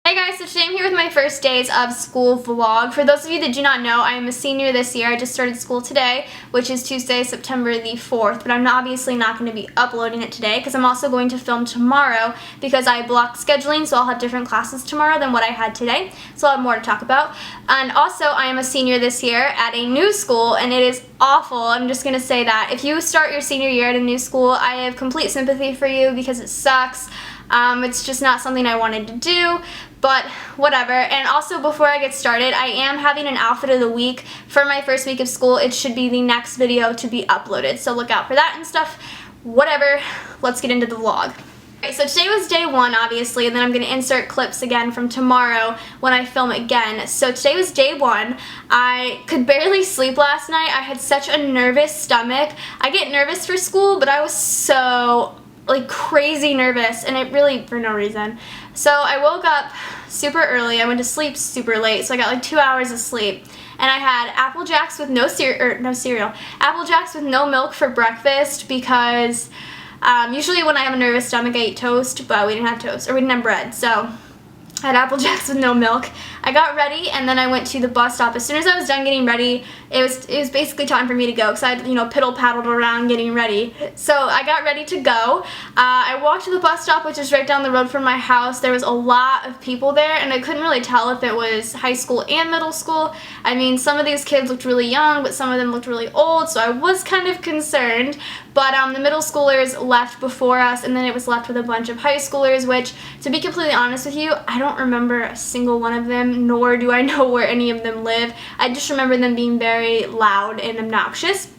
Hey guys, so today I'm here with my first days of school vlog. For those of you that do not know, I am a senior this year. I just started school today, which is Tuesday, September the 4th, but I'm obviously not going to be uploading it today because I'm also going to film tomorrow because I blocked scheduling, so I'll have different classes tomorrow than what I had today, so I'll have more to talk about. And also, I am a senior this year at a new school, and it is awful. I'm just going to say that. If you start your senior year at a new school, I have complete sympathy for you because it sucks. It's just not something I wanted to do, but whatever. And also, before I get started, I am having an outfit of the week for my first week of school. It should be the next video to be uploaded, so look out for that and stuff. Whatever, let's get into the vlog. Okay, so today was day one, obviously, and then I'm going to insert clips again from tomorrow when I film again. So today was day one. I could barely sleep last night. I had such a nervous stomach. I get nervous for school, but I was so crazy nervous, and it really for no reason. So I woke up super early. I went to sleep super late, so I got like 2 hours of sleep. And I had Apple Jacks with no cereal. Apple Jacks with no milk for breakfast because usually when I have a nervous stomach I eat toast, but we didn't have toast, or we didn't have bread, so I had Apple Jacks with no milk. I got ready and then I went to the bus stop. As soon as I was done getting ready, it was basically time for me to go because I had, piddle-paddled around getting ready. So I got ready to go. I walked to the bus stop, which is right down the road from my house. There was a lot of people there, and I couldn't really tell if it was high school and middle school. I mean, some of these kids looked really young, but some of them looked really old, so I was kind of concerned. But the middle schoolers left before us, and then it was left with a bunch of high schoolers, which, to be completely honest with you, I don't remember a single one of them, nor do I know where any of them live. I just remember them being very loud and obnoxious.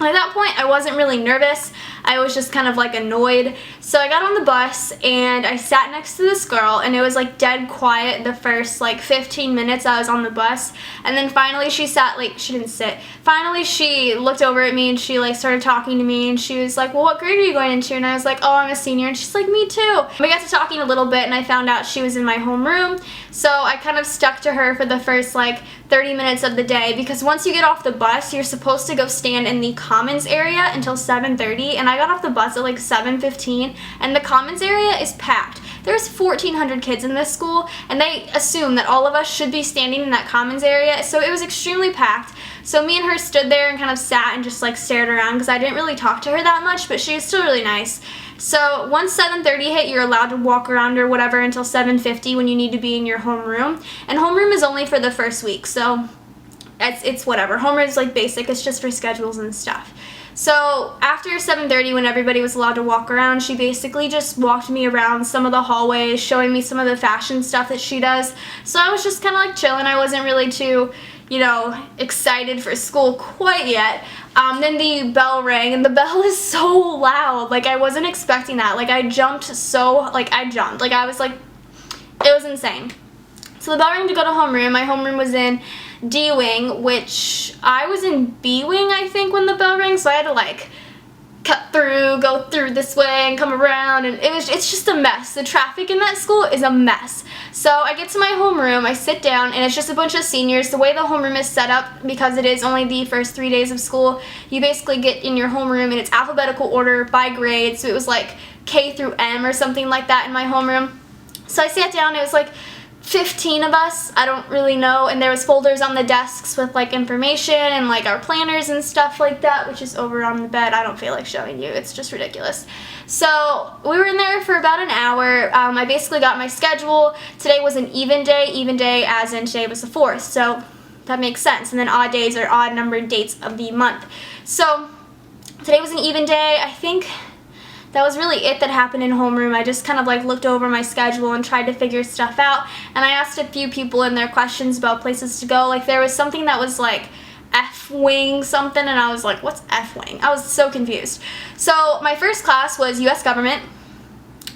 At that point, I wasn't really nervous. I was just kind of annoyed. So I got on the bus and I sat next to this girl, and it was dead quiet the first 15 minutes I was on the bus. And then finally she sat, she didn't sit. Finally she looked over at me and she started talking to me, and she was like, well, what grade are you going into? And I was like, oh, I'm a senior. And she's like, me too. We got to talking a little bit, and I found out she was in my homeroom. So I kind of stuck to her for the first 30 minutes of the day, because once you get off the bus, you're supposed to go stand in the commons area until 7:30, and I got off the bus at 7:15, and the commons area is packed. There's 1,400 kids in this school, and they assume that all of us should be standing in that commons area, so it was extremely packed. So me and her stood there and kind of sat and just stared around, because I didn't really talk to her that much, but she was still really nice. So once 7:30 hit, you're allowed to walk around or whatever until 7:50 when you need to be in your homeroom. And homeroom is only for the first week, so it's whatever. Homeroom is basic, it's just for schedules and stuff. So after 7:30, when everybody was allowed to walk around, she basically just walked me around some of the hallways, showing me some of the fashion stuff that she does. So I was just kind of chilling. I wasn't really too, excited for school quite yet. Then the bell rang, and the bell is so loud. I wasn't expecting that. I jumped so, I was it was insane. So the bell rang to go to homeroom. My homeroom was in D wing, which I was in B wing, I think, when the bell rang, so I had to cut through, go through this way and come around, and it's just a mess. The traffic in that school is a mess. So I get to my homeroom, I sit down, and it's just a bunch of seniors. The way the homeroom is set up, because it is only the first 3 days of school, you basically get in your homeroom and it's alphabetical order by grade, so it was K through M or something like that in my homeroom. So I sat down, it was 15 of us, I don't really know, and there was folders on the desks with information and our planners and stuff like that, which is over on the bed. I don't feel like showing you, it's just ridiculous. So we were in there for about an hour. I basically got my schedule. Today was an even day as in today was the 4th, so that makes sense. And then odd days are odd numbered dates of the month. So today was an even day. I think that was really it that happened in homeroom. I just kind of looked over my schedule and tried to figure stuff out, and I asked a few people in their questions about places to go. There was something that was F-wing something, and I was like, what's F-wing? I was so confused. So my first class was U.S. government,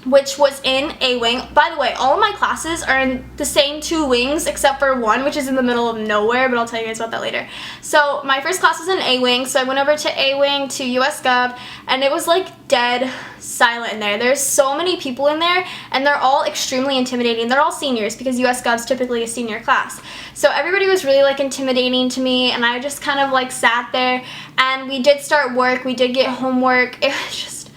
which was in A wing. By the way, all of my classes are in the same 2 wings except for one, which is in the middle of nowhere, but I'll tell you guys about that later. So my first class was in A wing, so I went over to A wing to US Gov, and it was dead silent in there. There's so many people in there, and they're all extremely intimidating. They're all seniors because US Gov's typically a senior class. So everybody was really intimidating to me, and I just kind of sat there, and we did start work. We did get homework. It was just,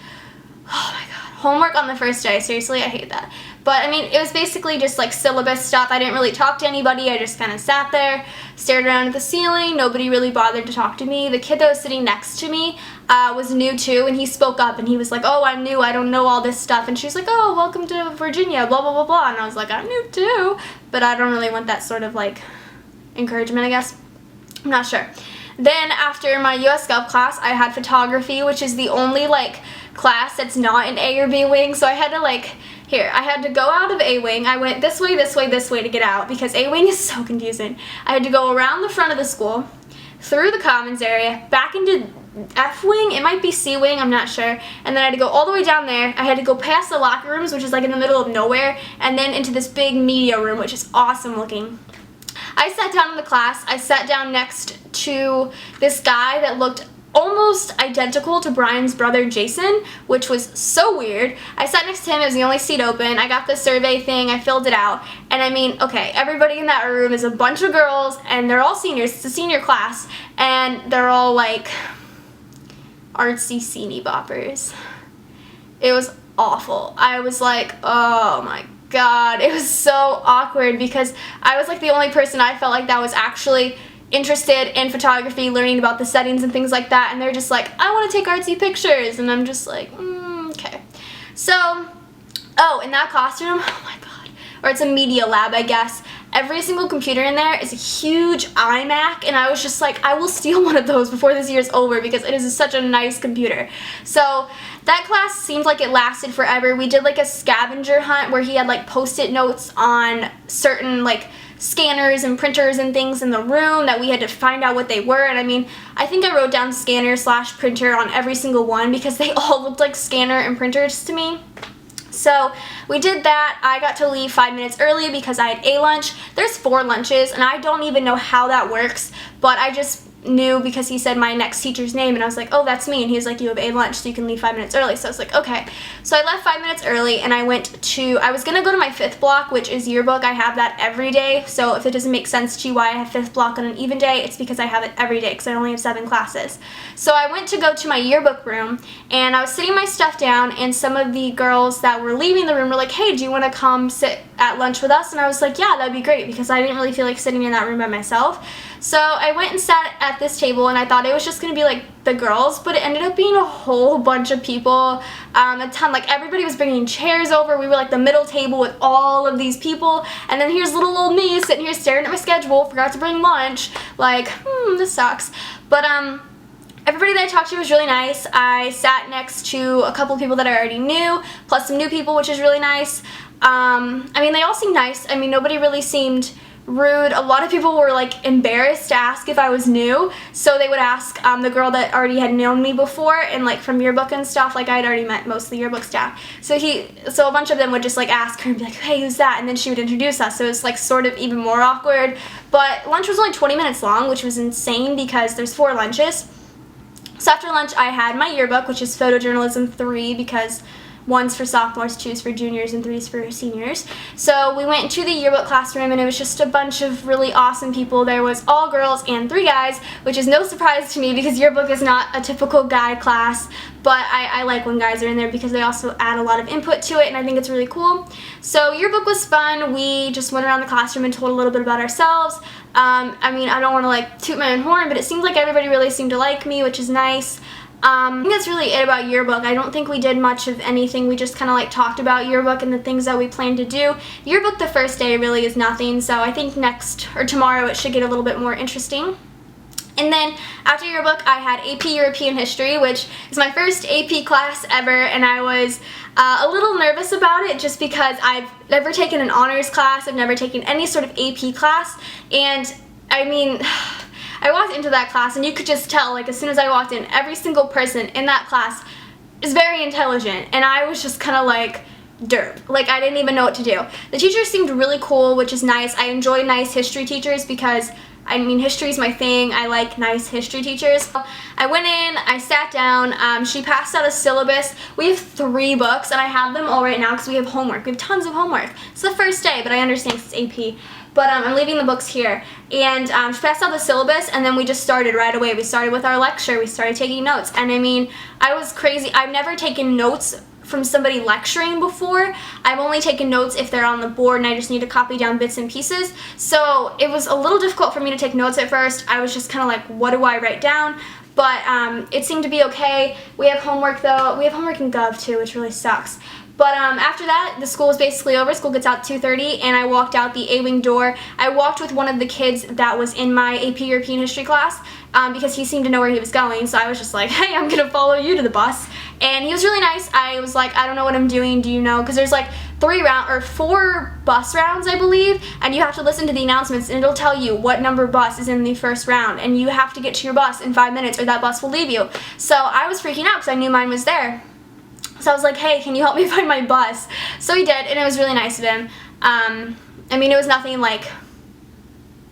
oh my god. Homework on the first day, seriously, I hate that. But I mean, it was basically just like syllabus stuff. I didn't really talk to anybody. I just kind of sat there, stared around at the ceiling. Nobody really bothered to talk to me. The kid that was sitting next to me was new too, and he spoke up and he was like, oh, I'm new, I don't know all this stuff. And she was like, oh, welcome to Virginia, blah, blah, blah, blah. And I was like, I'm new too. But I don't really want that sort of like encouragement, I guess. I'm not sure. Then after my US Gov class, I had photography, which is the only like class that's not an A or B wing. So I had to like, I had to go out of A wing. I went this way, this way, this way to get out because A wing is so confusing. I had to go around the front of the school, through the commons area, back into F wing, it might be C wing, I'm not sure, and then I had to go all the way down there. I had to go past the locker rooms, which is like in the middle of nowhere, and then into this big media room, which is awesome looking. I sat down in the class. I sat down next to this guy that looked almost identical to Brian's brother Jason, which was so weird. I sat next to him. It was the only seat open. I got the survey thing. I filled it out. And I mean, okay, everybody in that room is a bunch of girls, and they're all seniors. It's a senior class, and they're all like artsy sceney boppers. It was awful. I was like, oh my God, it was so awkward because I was like the only person I felt like that was actually interested in photography, learning about the settings and things like that, and they're just like, I want to take artsy pictures, and I'm just like, okay. So, oh, in that classroom, oh my God, or it's a media lab, I guess, every single computer in there is a huge iMac, and I was just like, I will steal one of those before this year's over because it is such a nice computer. So that class seemed like it lasted forever. We did like a scavenger hunt where he had like post-it notes on certain like scanners and printers and things in the room that we had to find out what they were. And I mean, I think I wrote down scanner/printer on every single one because they all looked like scanner and printers to me. So we did that. I got to leave 5 minutes early because I had a lunch. There's 4 lunches, and I don't even know how that works, but I just knew because he said my next teacher's name, and I was like, oh, that's me, and he was like, you have a lunch, so you can leave 5 minutes early. So I was like, okay. So I left 5 minutes early, and I was gonna go to my 5th block, which is yearbook. I have that every day, so if it doesn't make sense to you why I have 5th block on an even day, it's because I have it every day, because I only have 7 classes. So I went to go to my yearbook room, and I was sitting my stuff down, and some of the girls that were leaving the room were like, hey, do you want to come sit at lunch with us? And I was like, yeah, that'd be great, because I didn't really feel like sitting in that room by myself. So I went and sat at this table, and I thought it was just going to be like the girls, but it ended up being a whole bunch of people, a ton, like everybody was bringing chairs over. We were like the middle table with all of these people, and then here's little old me sitting here staring at my schedule, forgot to bring lunch, like, this sucks. But everybody that I talked to was really nice. I sat next to a couple of people that I already knew, plus some new people, which is really nice. I mean, they all seemed nice. I mean, nobody really seemed rude. A lot of people were like embarrassed to ask if I was new, so they would ask the girl that already had known me before and like from yearbook and stuff. Like I had already met most of the yearbook staff, so a bunch of them would just like ask her and be like, hey, who's that? And then she would introduce us, so it was like sort of even more awkward. But lunch was only 20 minutes long, which was insane because there's 4 lunches. So after lunch I had my yearbook, which is photojournalism 3, because 1's for sophomores, 2's for juniors, and 3's for seniors. So we went into the yearbook classroom, and it was just a bunch of really awesome people. There was all girls and 3 guys, which is no surprise to me because yearbook is not a typical guy class, but I like when guys are in there because they also add a lot of input to it, and I think it's really cool. So yearbook was fun. We just went around the classroom and told a little bit about ourselves. I mean, I don't want to like toot my own horn, but it seemed like everybody really seemed to like me, which is nice. I think that's really it about yearbook. I don't think we did much of anything. We just kind of like talked about yearbook and the things that we plan to do. Yearbook the first day really is nothing, so I think next or tomorrow it should get a little bit more interesting. And then after yearbook I had AP European History, which is my first AP class ever, and I was a little nervous about it just because I've never taken an honors class, I've never taken any sort of AP class, and I mean, I walked into that class and you could just tell, like as soon as I walked in, every single person in that class is very intelligent, and I was just kind of like, derp. Like I didn't even know what to do. The teachers seemed really cool, which is nice. I enjoy nice history teachers because I mean, history is my thing. I like nice history teachers. I went in, I sat down, she passed out a syllabus. We have 3 books, and I have them all right now because we have homework. We have tons of homework. It's the first day, but I understand it's AP. But I'm leaving the books here. And she passed out the syllabus, and then we just started right away. We started with our lecture. We started taking notes. And I mean, I was crazy. I've never taken notes from somebody lecturing before. I've only taken notes if they're on the board and I just need to copy down bits and pieces. So it was a little difficult for me to take notes at first. I was just kind of like, what do I write down? But it seemed to be okay. We have homework though. We have homework in Gov too, which really sucks. But after that, the school was basically over. School gets out 2:30, and I walked out the A-wing door. I walked with one of the kids that was in my AP European History class because he seemed to know where he was going. So I was just like, hey, I'm going to follow you to the bus. And he was really nice. I was like, I don't know what I'm doing. Do you know? Because there's like 4 bus rounds, I believe, and you have to listen to the announcements, and it'll tell you what number bus is in the first round, and you have to get to your bus in 5 minutes or that bus will leave you. So I was freaking out because I knew mine was there. So I was like, hey, can you help me find my bus? So he did, and it was really nice of him. I mean, it was nothing like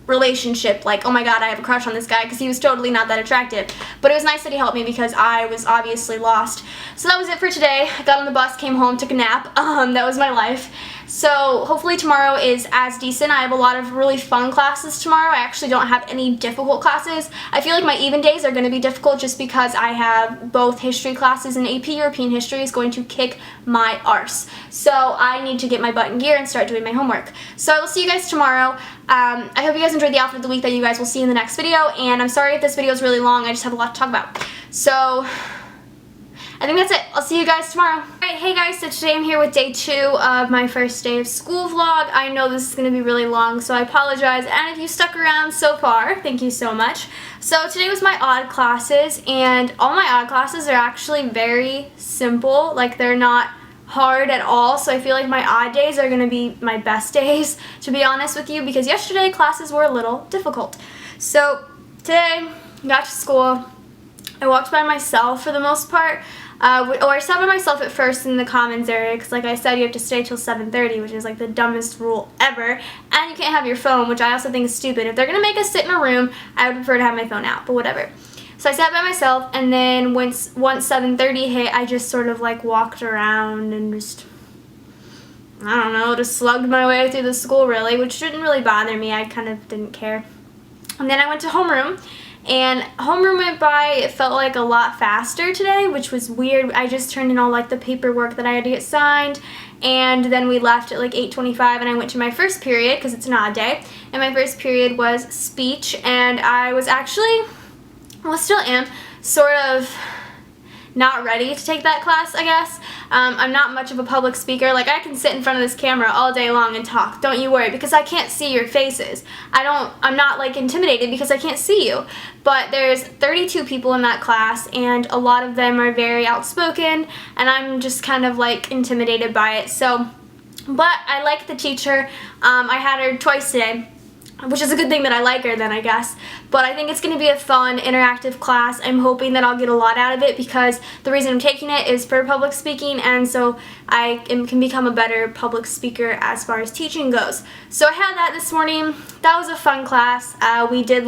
relationship, like, oh my god, I have a crush on this guy, because he was totally not that attractive. But it was nice that he helped me because I was obviously lost. So that was it for today. I got on the bus, came home, took a nap. That was my life. So hopefully tomorrow is as decent. I have a lot of really fun classes tomorrow. I actually don't have any difficult classes. I feel like my even days are going to be difficult just because I have both history classes, and AP European History is going to kick my arse. So I need to get my butt in gear and start doing my homework. So I will see you guys tomorrow. I hope you guys enjoyed the outfit of the week that you guys will see in the next video, and I'm sorry if this video is really long. I just have a lot to talk about. So I think that's it. I'll see you guys tomorrow. Alright, hey guys, so today I'm here with day 2 of my first day of school vlog. I know this is going to be really long, so I apologize, and if you stuck around so far, thank you so much. So today was my odd classes, and all my odd classes are actually very simple. Like, they're not hard at all, so I feel like my odd days are going to be my best days, to be honest with you, because yesterday classes were a little difficult. So today, got to school. I walked by myself for the most part. I sat by myself at first in the commons area because, like I said, you have to stay till 7:30, which is like the dumbest rule ever. And you can't have your phone, which I also think is stupid. If they're going to make us sit in a room, I would prefer to have my phone out, but whatever. So I sat by myself, and then once 7:30 hit, I just sort of like walked around and just, I don't know, just slugged my way through the school really, which didn't really bother me. I kind of didn't care. And then I went to homeroom. And homeroom went by, it felt like a lot faster today, which was weird. I just turned in all like the paperwork that I had to get signed, and then we left at like 8:25, and I went to my first period because it's an odd day. And my first period was speech, and I was actually, well, still am, sort of not ready to take that class, I guess. I'm not much of a public speaker. Like, I can sit in front of this camera all day long and talk, don't you worry, because I can't see your faces. I'm not like intimidated because I can't see you. But there's 32 people in that class, and a lot of them are very outspoken, and I'm just kind of like intimidated by it. So, but I like the teacher. I had her twice today, which is a good thing that I like her then, I guess. But I think it's going to be a fun, interactive class. I'm hoping that I'll get a lot out of it because the reason I'm taking it is for public speaking, and so I can become a better public speaker as far as teaching goes. So I had that this morning. That was a fun class. We had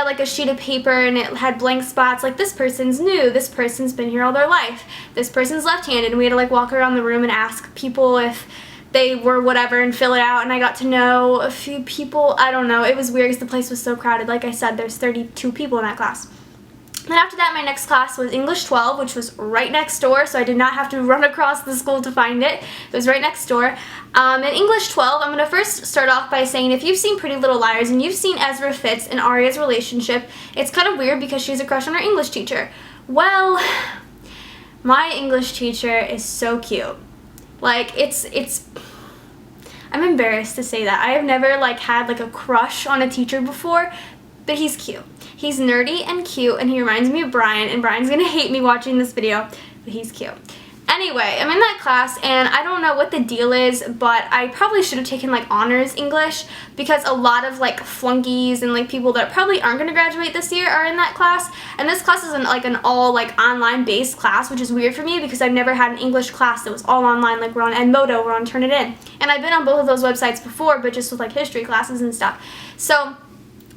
like a sheet of paper, and it had blank spots, like this person's new, this person's been here all their life, this person's left-handed, and we had to like walk around the room and ask people if they were whatever and fill it out, and I got to know a few people. I don't know, it was weird because the place was so crowded. Like I said, there's 32 people in that class. Then after that, my next class was English 12, which was right next door, so I did not have to run across the school to find it. It was right next door. In English 12, I'm going to first start off by saying, if you've seen Pretty Little Liars and you've seen Ezra Fitz and Arya's relationship, it's kind of weird because she's a crush on her English teacher. Well, my English teacher is so cute. Like, I'm embarrassed to say that. I have never like had like a crush on a teacher before, but he's cute. He's nerdy and cute, and he reminds me of Brian, and Brian's gonna hate me watching this video, but he's cute. Anyway, I'm in that class, and I don't know what the deal is, but I probably should have taken like honors English because a lot of like flunkies and like people that probably aren't going to graduate this year are in that class. And this class is an all like online based class, which is weird for me because I've never had an English class that was all online. Like, we're on Edmodo, we're on Turnitin, and I've been on both of those websites before, but just with like history classes and stuff. So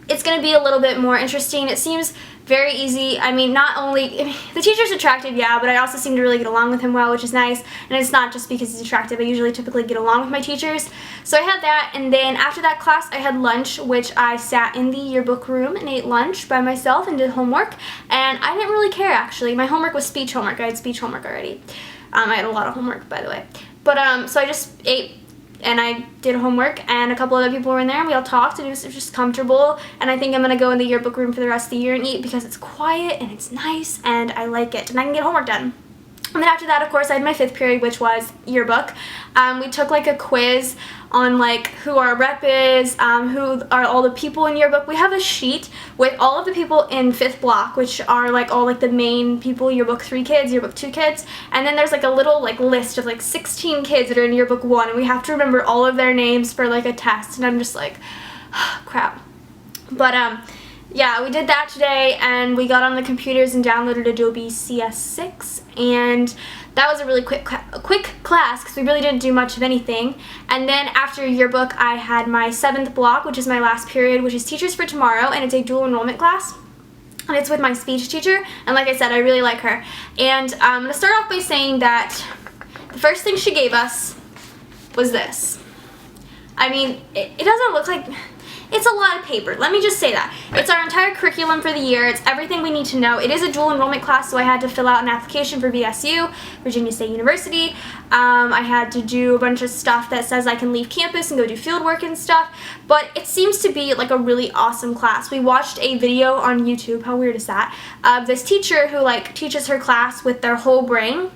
it's going to be a little bit more interesting. It seems very easy. I mean, the teacher's attractive, yeah, but I also seem to really get along with him well, which is nice. And it's not just because he's attractive. I usually typically get along with my teachers. So I had that, and then after that class, I had lunch, which I sat in the yearbook room and ate lunch by myself and did homework. And I didn't really care, actually. My homework was speech homework. I had speech homework already. I had a lot of homework, by the way. But so I just ate and I did homework, and a couple other people were in there, and we all talked, and it was just comfortable. And I think I'm going to go in the yearbook room for the rest of the year and eat because it's quiet and it's nice and I like it, and I can get homework done. And then after that, of course, I had my 5th period, which was yearbook. We took like a quiz on like who our rep is, who are all the people in yearbook. We have a sheet with all of the people in 5th block, which are like all like the main people, yearbook 3 kids, yearbook 2 kids. And then there's like a little like list of like 16 kids that are in yearbook 1, and we have to remember all of their names for like a test. And I'm just like, crap. But yeah, we did that today, and we got on the computers and downloaded Adobe CS6, and that was a really quick class because we really didn't do much of anything. And then after yearbook, I had my 7th block, which is my last period, which is Teachers for Tomorrow, and it's a dual enrollment class. And it's with my speech teacher, and like I said, I really like her. And I'm going to start off by saying that the first thing she gave us was this. I mean, it doesn't look like... It's a lot of paper. Let me just say that. It's our entire curriculum for the year. It's everything we need to know. It is a dual enrollment class, so I had to fill out an application for VSU, Virginia State University. I had to do a bunch of stuff that says I can leave campus and go do field work and stuff. But it seems to be like a really awesome class. We watched a video on YouTube, how weird is that, of this teacher who like teaches her class with their whole brain.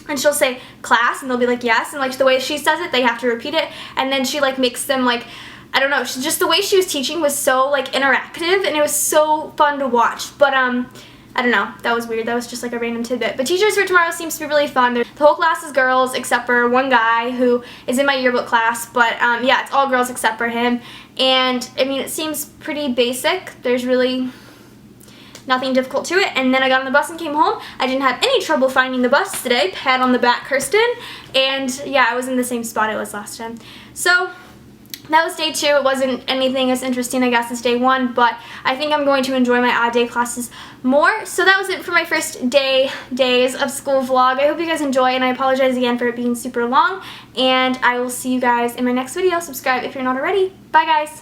And she'll say class, and they'll be like yes, and like the way she says it, they have to repeat it. And then she like makes them like, I don't know, just the way she was teaching was so like interactive, and it was so fun to watch. But I don't know, that was weird. That was just like a random tidbit. But Teachers for Tomorrow seems to be really fun. The whole class is girls except for one guy who is in my yearbook class. But yeah, it's all girls except for him. And I mean, it seems pretty basic. There's really nothing difficult to it. And then I got on the bus and came home. I didn't have any trouble finding the bus today. Pat on the back, Kirsten. And yeah, I was in the same spot I was last time. So that was day 2. It wasn't anything as interesting, I guess, as day 1, but I think I'm going to enjoy my odd day classes more. So that was it for my first days of school vlog. I hope you guys enjoy, and I apologize again for it being super long, and I will see you guys in my next video. Subscribe if you're not already. Bye, guys.